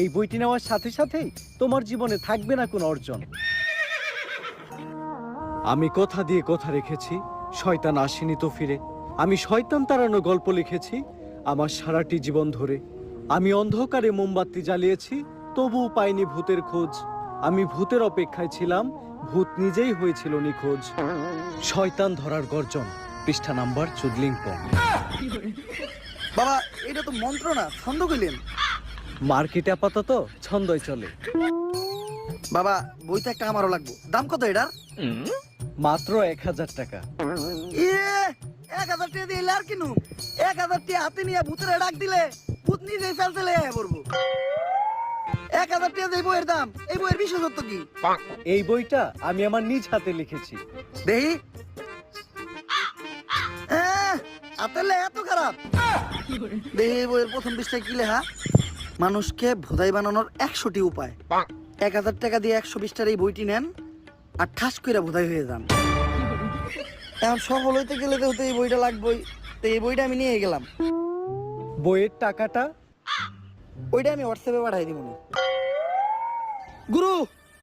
এই বইটি নেওয়ার সাথে সাথেই তোমার জীবনে থাকবে না কোনো অর্জন। আমি কথা দিয়ে কথা রেখেছি, শয়তান আসেনি তো ফিরে। আমি শয়তান তাড়ানো গল্প লিখেছি আমার সারাটি জীবন ধরে। আমি অন্ধকারে মোমবাতি জ্বালিয়েছি, তবুও পাইনি ভূতের খোঁজ। আমি ভূতের অপেক্ষায় ছিলাম, ভূত নিজেই হয়েছিল নিখোঁজ। শয়তান ধরার গর্জন, পৃষ্ঠা নাম্বার চুদলিংপং। বাবা এটা তো মন্ত্র না, ছন্দ কইলেন। মার্কেটে আপাতত ছন্দই চলে। বাবা বইটা একটা আমারও লাগবো, দাম কত এটার? মাত্র 1000 টাকা। 1000 টাকা দিয়ে আর কিনু? 1000 টাকা হাতে নিয়ে ভূতের ডাক দিলে ভূত নিজেই ফেলতে পড়বো। 1000 টাকা দিয়ে বইয়ের দাম, এই বইয়ের বিশেষত্ব কি? এই বইটা আমি আমার নিজ হাতে লিখেছি। দেহি আতেলে এত খারাপ? দেহি বইয়ের প্রথম পৃষ্ঠায় কি লেখা? মানুষকে ভোদাই বানানোর 100টি উপায়। 1000 টাকা দিয়ে 120 টার এই বইটি নেন আর ঠাস করে ভোদাই হয়ে যান। এখন সফল হইতে গেলে তো এই বইটা লাগবেই, তো এই বইটা আমি নিয়ে গেলাম। বইয়ের টাকাটা ওইটা আমি হোয়াটসঅ্যাপে পাঠাই দিব। গুরু